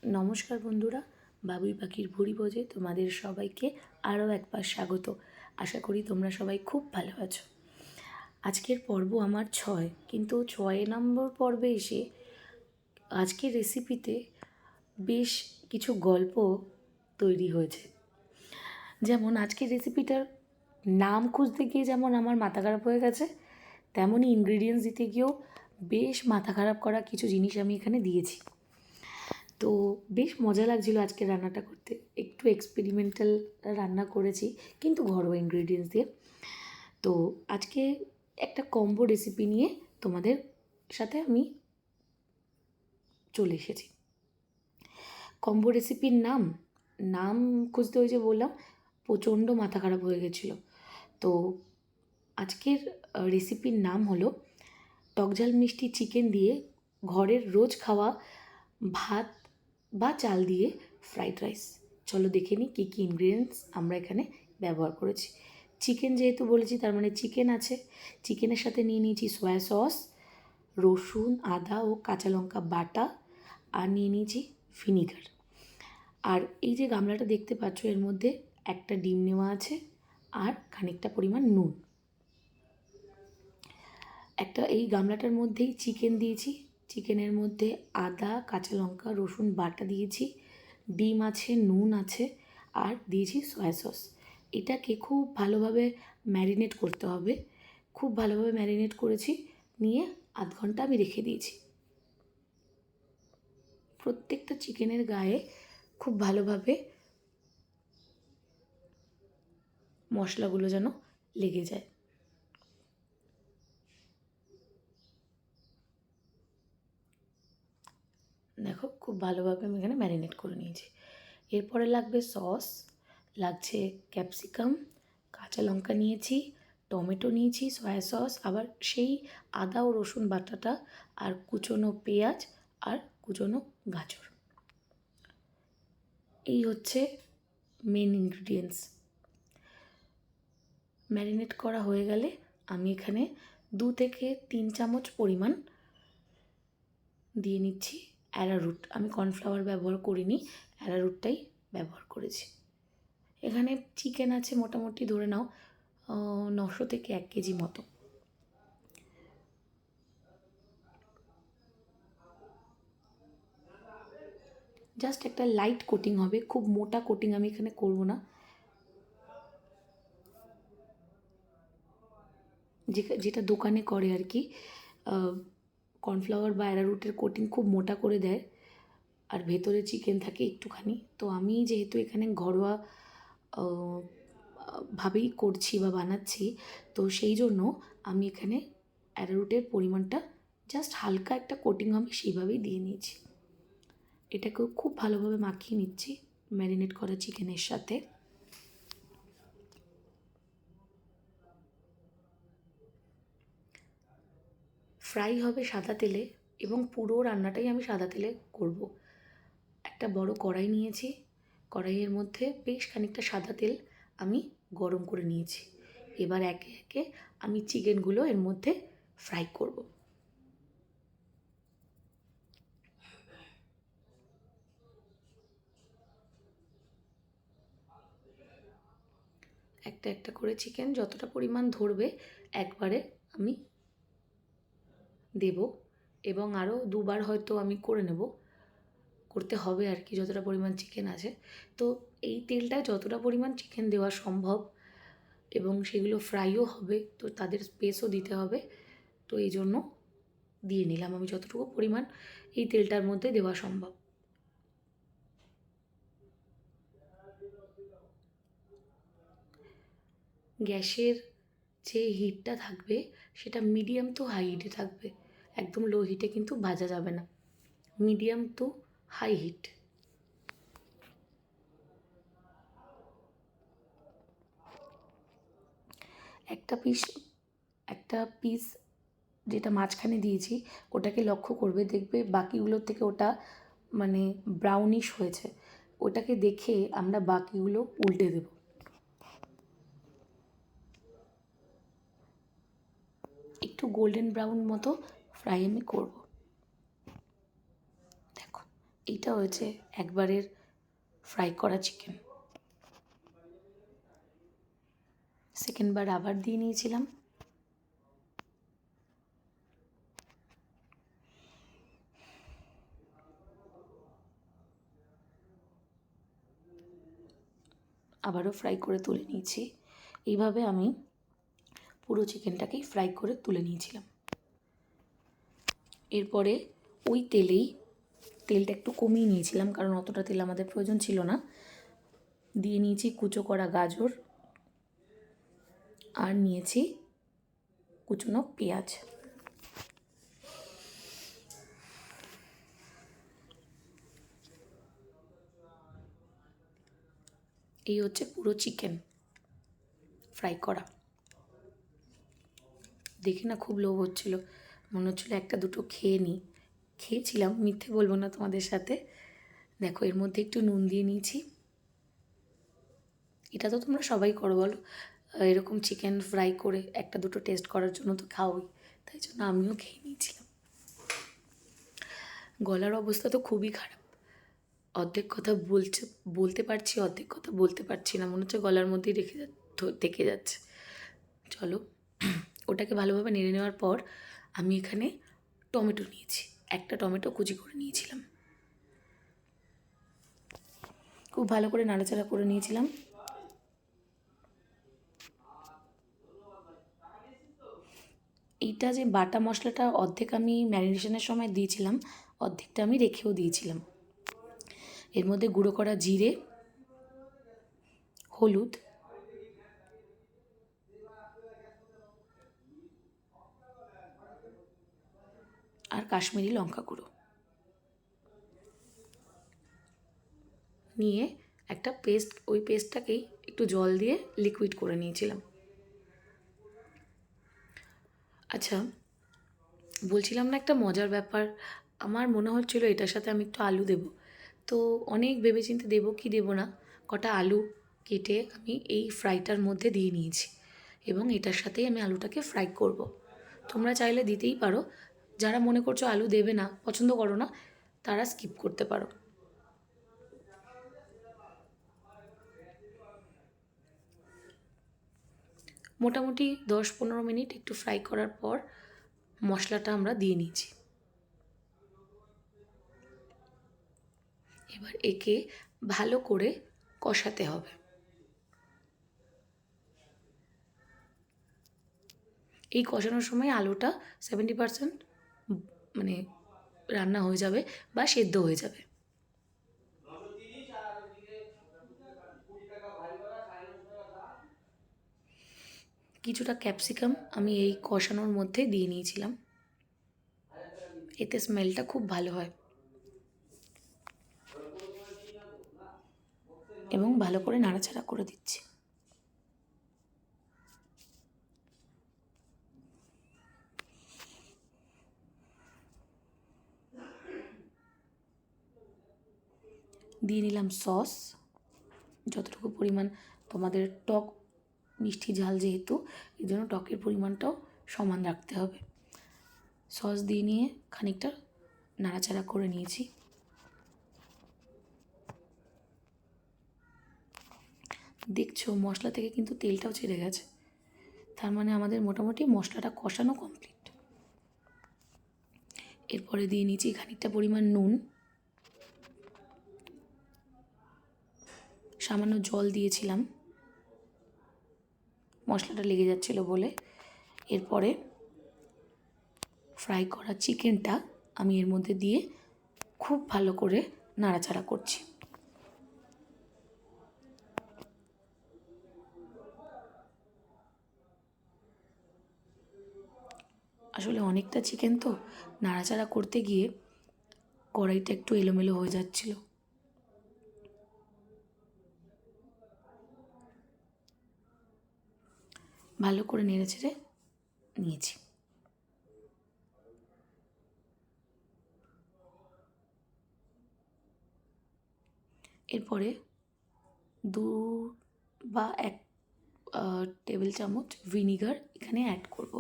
নমস্কার বন্ধুরা, বাবুই পাখির ভুঁড়ি ভোজে তোমাদের সবাইকে আরও একবার স্বাগত। আশা করি তোমরা সবাই খুব ভালো আছো। আজকের পর্ব আমার 6, কিন্তু 6 নম্বর পর্বে এসে আজকের রেসিপিতে বেশ কিছু গল্প তৈরি হয়েছে। যেমন আজকের রেসিপিটার নাম খুঁজতে গিয়ে যেমন আমার মাথা খারাপ হয়ে গেছে, তেমনই ইনগ্রিডিয়েন্টস দিতে গিয়েও বেশ মাথা খারাপ করা কিছু জিনিস আমি এখানে দিয়েছি। তো বেশ মজা লাগছিলো আজকে রান্নাটা করতে। একটু এক্সপেরিমেন্টাল রান্না করেছি, কিন্তু ঘরোয়া ইনগ্রিডিয়েন্টস দিয়ে। তো আজকে একটা কম্বো রেসিপি নিয়ে তোমাদের সাথে আমি চলে এসেছি। কম্বো রেসিপির নাম খুঁজতে ওই যে বললাম প্রচণ্ড মাথা খারাপ হয়ে গেছিলো। তো আজকের রেসিপির নাম হলো টকঝাল মিষ্টি চিকেন দিয়ে ঘরের রোজ খাওয়া ভাত বা চাল দিয়ে ফ্রাইড রাইস। চলো দেখে নিই কী কী ইনগ্রিডিয়েন্টস আমরা এখানে ব্যবহার করেছি। চিকেন যেহেতু বলেছি, তার মানে চিকেন আছে। চিকেনের সাথে নিয়ে নিয়েছি সয়া সস, রসুন, আদা ও কাঁচা লঙ্কা বাটা, আর নিয়ে নিয়েছি ভিনিগার। আর এই যে গামলাটা দেখতে পাচ্ছ, এর মধ্যে একটা ডিম নেওয়া আছে আর খানিকটা পরিমাণ নুন। এই গামলাটার মধ্যেই চিকেন দিয়েছি। চিকেনের মধ্যে আদা, কাঁচা লঙ্কা, রসুন বাটা দিয়েছি, ডিম আছে, নুন আছে, আর দিয়েছি সয়া সস। এটাকে খুব ভালোভাবে ম্যারিনেট করতে হবে। খুব ভালোভাবে ম্যারিনেট করেছি, নিয়ে আধ ঘন্টা আমি রেখে দিয়েছি। প্রত্যেকটা চিকেনের গায়ে খুব ভালোভাবে মশলাগুলো যেন লেগে যায়। দেখো, খুব ভালোভাবে আমি এখানে ম্যারিনেট করে নিয়েছি। এরপরে লাগবে সস, লাগছে ক্যাপসিকাম, কাঁচা লঙ্কা নিয়েছি, টমেটো নিয়েছি, সয়া সস, আবার সেই আদা ও রসুন বাটাটা, আর কুচনো পেঁয়াজ, আর কুচনো গাজর। এই হচ্ছে মেন ইনগ্রিডিয়েন্টস। ম্যারিনেট করা হয়ে গেলে আমি এখানে 2 থেকে 3 চামচ পরিমাণ দিয়ে নিচ্ছি অ্যারারুট। আমি কর্নফ্লাওয়ার ব্যবহার করিনি, অ্যারারুটটাই ব্যবহার করেছি। এখানে চিকেন আছে মোটামুটি ধরে নাও 900 থেকে 1 কেজি মতো। জাস্ট একটা লাইট কোটিং হবে, খুব মোটা কোটিং আমি এখানে করব না। যেটা দোকানে করে আর কি, কর্নফ্লাওয়ার বা অ্যারারুটের কোটিং খুব মোটা করে দেয়, আর ভেতরে চিকেন থাকে একটুখানি। তো আমি যেহেতু এখানে ঘরোয়া ভাবেই করছি বা বানাচ্ছি, তো সেই জন্য আমি এখানে অ্যারারুটের পরিমাণটা জাস্ট হালকা একটা কোটিং হবে সেইভাবেই দিয়ে নিয়েছি। এটাকেও খুব ভালোভাবে মাখিয়ে নিচ্ছি ম্যারিনেট করা চিকেনের সাথে। ফ্রাই হবে সাদা তেলে, এবং পুরো রান্নাটাই আমি সাদা তেলে করব। একটা বড় কড়াই নিয়েছি, কড়াইয়ের মধ্যে বেশ খানিকটা সাদা তেল আমি গরম করে নিয়েছি। এবার একে একে আমি চিকেনগুলো এর মধ্যে ফ্রাই করব। একটা একটা করে চিকেন যতটা পরিমাণ ধরবে একবারে আমি দেব, এবং আরও দুবার হয়তো আমি করে নেব, করতে হবে আর কি, যতটা পরিমাণ চিকেন আছে। তো এই তেলটায় যতটা পরিমাণ চিকেন দেওয়া সম্ভব, এবং সেগুলো ফ্রাইও হবে, তো তাদের স্পেসও দিতে হবে। তো এই জন্য দিয়ে নিলাম আমি যতটুকু পরিমাণ এই তেলটার মধ্যে দেওয়া সম্ভব। গ্যাসের যে হিটটা থাকবে সেটা মিডিয়াম টু হাই হিটে থাকবে, একদম লো হিটে কিন্তু ভাজা যাবে না, মিডিয়াম টু হাই হিট। একটা পিস একটা পিস যেটা মাঝখানে দিয়েছি ওটাকে লক্ষ্য করবে, দেখবে বাকিগুলোর থেকে ওটা মানে ব্রাউনিশ হয়েছে। ওটাকে দেখে আমরা বাকিগুলো উল্টে দেব। একটু গোল্ডেন ব্রাউন মতো ফ্রাই আমি করব। দেখো, এইটা হয়েছে একবারের ফ্রাই করা চিকেন। সেকেন্ডবার আবার দিয়ে নিয়েছিলাম। আবারও ফ্রাই করে তুলে নিয়েছি। এইভাবে আমি পুরো চিকেনটাকেই ফ্রাই করে তুলে নিয়েছিলাম। এরপরে ওই তেলটা একটু কমিয়ে নিয়েছিলাম, কারণ অতটা তেল আমাদের প্রয়োজন ছিল না। দিয়ে নিয়েছি কুচো করা গাজর, আর নিয়েছি কুচনো পেঁয়াজ। এই হচ্ছে পুরো চিকেন ফ্রাই করা। দেখে না খুব লোভ হচ্ছিল, মনে হচ্ছিলো একটা দুটো খেয়ে নিই। খেয়েছিলাম, মিথ্যে বলবো না তোমাদের সাথে। দেখো, এর মধ্যে একটু নুন দিয়ে নিয়েছি। এটা তো তোমরা সবাই করো বলো, এরকম চিকেন ফ্রাই করে একটা দুটো টেস্ট করার জন্য তো খাওয়াই, তাই জন্য আমিও খেয়ে নিয়েছিলাম। গলার অবস্থা তো খুবই খারাপ, অর্ধেক কথা বলতে পারছি, অর্ধেক কথা বলতে পারছি না, মনে হচ্ছে গলার মধ্যেই থেকে যাচ্ছে। চলো, ওটাকে ভালোভাবে নেড়ে নেওয়ার পর আমি এখানে টমেটো নিয়েছি, একটা টমেটো কুচি করে নিয়েছিলাম। খুব ভালো করে নাড়াচাড়া করে নিয়েছিলাম। এইটা যে বাটা মশলাটা অর্ধেক আমি ম্যারিনেশনের সময় দিয়েছিলাম, অর্ধেকটা আমি রেখেও দিয়েছিলাম। এর মধ্যে গুঁড়ো করা জিরে, হলুদ, আর কাশ্মীরি লঙ্কা গুঁড়ো নিয়ে একটা পেস্ট, ওই পেস্টটাকেই একটু জল দিয়ে লিকুইড করে নিয়েছিলাম। আচ্ছা, বলছিলাম না একটা মজার ব্যাপার, আমার মনে হচ্ছিলো এটার সাথে আমি একটু আলু দেবো। তো অনেক ভেবেচিন্তে দেবো কি দেবো না, কটা আলু কেটে আমি এই ফ্রাইটার মধ্যে দিয়ে নিয়েছি, এবং এটার সাথেই আমি আলুটাকে ফ্রাই করব। তোমরা চাইলে দিতেই পারো, যারা মনে করছো আলু দেবে না, পছন্দ করো না, তারা স্কিপ করতে পারো। মোটামুটি 10-15 মিনিট একটু ফ্রাই করার পর মশলাটা আমরা দিয়ে নিয়েছি। এবার একে ভালো করে কষাতে হবে। এই কষানোর সময় আলুটা 70% মানে রান্না হয়ে যাবে বা সেদ্ধ হয়ে যাবে। কিছুটা ক্যাপসিকাম আমি এই কষানোর মধ্যে দিয়ে নিয়েছিলাম, এতে স্মেলটা খুব ভালো হয়। এবং ভালো করে নাড়াচাড়া করে দিচ্ছি। দিয়ে নিলাম সস, যতটুকু পরিমাণ তোমাদের টক মিষ্টি ঝাল, যেহেতু এই জন্য টকের পরিমাণটাও সমান রাখতে হবে। সস দিয়ে নিয়ে খানিকটা নাড়াচাড়া করে নিয়েছি। দেখছো মশলা থেকে কিন্তু তেলটাও ছেড়ে গেছে, তার মানে আমাদের মোটামুটি মশলাটা কষানো কমপ্লিট। এরপরে দিয়ে নিয়েছি খানিকটা পরিমাণ নুন, সামান্য জল দিয়েছিলাম মশলাটা লেগে যাচ্ছিলো বলে। এরপরে ফ্রাই করা চিকেনটা আমি এর মধ্যে দিয়ে খুব ভালো করে নাড়াচাড়া করছি। আসলে অনেকটা চিকেন তো, নাড়াচাড়া করতে গিয়ে কড়াইটা একটু এলোমেলো হয়ে যাচ্ছিল। ভালো করে নেড়ে ছেড়ে নিয়েছি। এরপরে 2 বা 1 টেবিল চামচ ভিনিগার এখানে অ্যাড করব।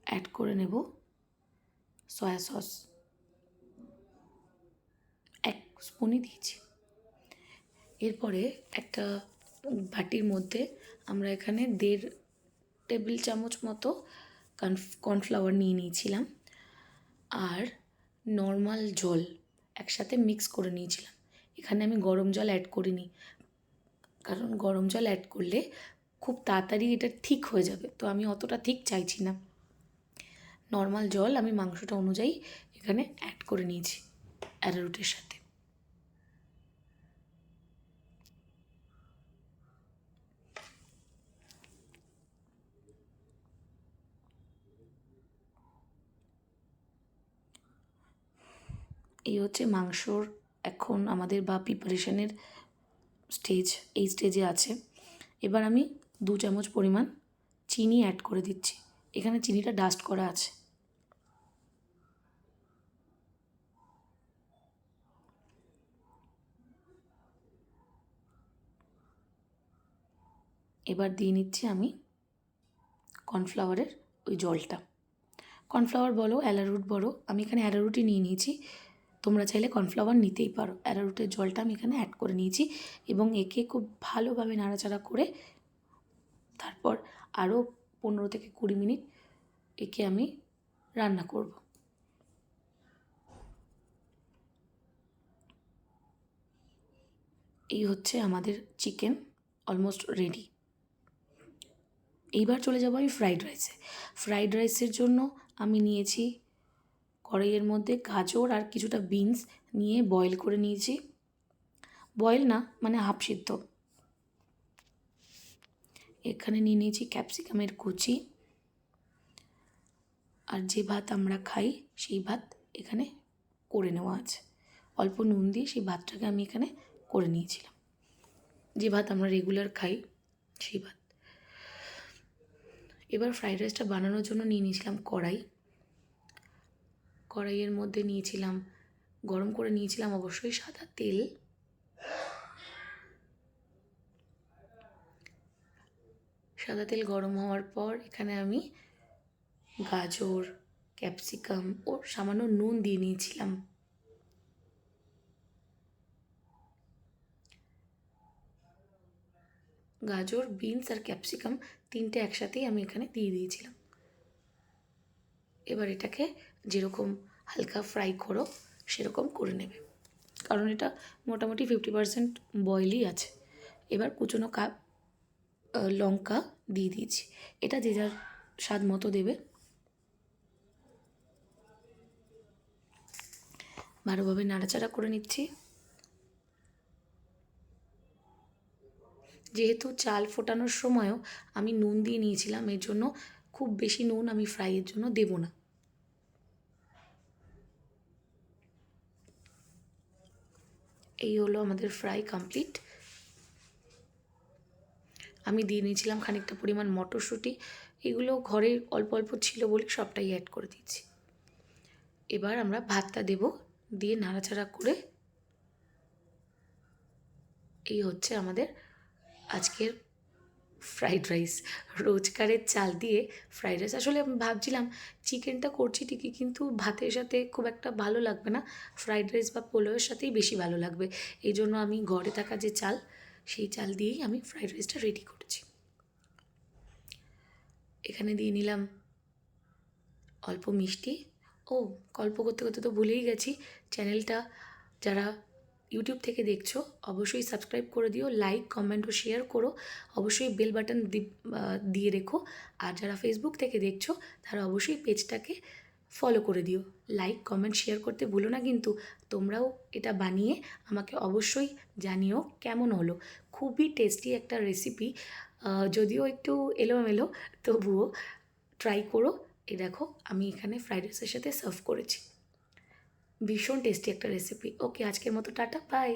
অ্যাড করে নেব সয়া সস 1 স্পুনই দিয়েছি। এরপরে একটা বাটির মধ্যে আমরা এখানে 1.5 টেবিল চামচ মতো কর্নফ্লাওয়ার নিয়ে নিয়েছিলাম, আর নর্মাল জল একসাথে মিক্স করে নিয়েছিলাম। এখানে আমি গরম জল অ্যাড করিনি, কারণ গরম জল অ্যাড করলে খুব তাড়াতাড়ি এটা ঠিক হয়ে যাবে, তো আমি অতটা ঠিক চাইছি না। নর্মাল জল আমি মাংসটা অনুযায়ী এখানে অ্যাড করে নিয়েছি অ্যারারুটের সাথে। এই হচ্ছে মাংসর এখন আমাদের বা প্রিপারেশনের স্টেজ, এই স্টেজে আছে। এবার আমি 2 চামচ পরিমাণ চিনি অ্যাড করে দিচ্ছি। এখানে চিনিটা ডাস্ট করা আছে। এবার দিয়ে নিচ্ছি আমি কর্নফ্লাওয়ারের ওই জলটা। কর্নফ্লাওয়ার বলো অ্যারারুট বলো, আমি এখানে অ্যারারুটই নিয়ে নিয়েছি, তোমরা চাইলে কর্নফ্লাওয়ার নিতেই পারো। অ্যারারুটের জলটা আমি এখানে অ্যাড করে নিয়েছি এবং একে খুব ভালোভাবে নাড়াচাড়া করে তারপর আরও 15 থেকে 20 মিনিট একে আমি রান্না করব। এই হচ্ছে আমাদের চিকেন অলমোস্ট রেডি। এইবার চলে যাব আমি ফ্রাইড রাইসে। ফ্রাইড রাইসের জন্য আমি নিয়েছি কড়াইয়ের মধ্যে গাজর আর কিছুটা বিনস নিয়ে বয়েল করে নিয়েছি। বয়েল না, মানে হাফ সিদ্ধ। এখানে নিয়ে নিয়েছি ক্যাপসিকামের কুচি, আর যে ভাত আমরা খাই সেই ভাত এখানে করে নেওয়া আছে। অল্প নুন দিয়ে সেই ভাতটাকে আমি এখানে করে নিয়েছিলাম, যে ভাত আমরা রেগুলার খাই সেই ভাত। এবার ফ্রাইড রাইসটা বানানোর জন্য নিয়ে নিয়েছিলাম কড়াইয়ের মধ্যে নিয়েছিলাম, গরম করে নিয়েছিলাম অবশ্যই সাদা তেল। সাদা তেল গরম হওয়ার পর এখানে আমি গাজর, ক্যাপসিকাম ও সামান্য নুন দিয়ে নিয়েছিলাম। গাজর, বিনস আর ক্যাপসিকাম 3টে একসাথেই আমি এখানে দিয়ে দিয়েছিলাম। এবার এটাকে যেরকম হালকা ফ্রাই করো সেরকম করে নেবে, কারণ এটা মোটামুটি 50% বয়েলই আছে। এবার কুচনো লঙ্কা দিয়ে দিয়েছি, এটা যে যার স্বাদ মতো দেবে। ভালোভাবে নাড়াচাড়া করে নিচ্ছি। যেহেতু চাল ফোটানোর সময়ও আমি নুন দিয়ে নিয়েছিলাম, এর জন্য খুব বেশি নুন আমি ফ্রাইয়ের জন্য দেব না। এই হলো আমাদের ফ্রাই কমপ্লিট। আমি দিয়ে নিয়েছিলাম খানিকটা পরিমাণ মটরশুঁটি, এগুলো ঘরে অল্প অল্প ছিল বলে সবটাই অ্যাড করে দিচ্ছি। এবার আমরা ভাতটা দেব, দিয়ে নাড়াচাড়া করে এই হচ্ছে আমাদের আজকের ফ্রাইড রাইস। রোজকারের চাল দিয়ে ফ্রাইড রাইস। আসলে আমি ভাবছিলাম চিকেনটা করছি ঠিকই, কিন্তু ভাতের সাথে খুব একটা ভালো লাগবে না, ফ্রাইড রাইস বা পোলাওয়ের সাথেই বেশি ভালো লাগবে। এই জন্য আমি ঘরে থাকা যে চাল, সেই চাল দিয়েই আমি ফ্রাইড রাইসটা রেডি করছি। এখানে দিয়ে নিলাম অল্প মিষ্টি। ও, গল্প করতে করতে তো ভুলেই গেছি, চ্যানেলটা যারা ইউটিউব থেকে দেখছো অবশ্যই সাবস্ক্রাইব করে দিও, লাইক কমেন্ট ও শেয়ার করো, অবশ্যই বেল বাটন দিয়ে রেখো। আর যারা ফেসবুক থেকে দেখছো তারা অবশ্যই পেজটাকে ফলো করে দিও। লাইক কমেন্ট শেয়ার করতে ভুলো না কিন্তু। তোমরাও এটা বানিয়ে আমাকে অবশ্যই জানিও কেমন হলো। খুবই টেস্টি একটা রেসিপি, যদিও একটু এলোমেলো, তবুও ট্রাই করো। এই দেখো আমি এখানে ফ্রাইড রাইসের সাথে সার্ভ করেছি। ভীষণ টেস্টি একটা রেসিপি। ওকে, আজকের মতো টাটা, বাই।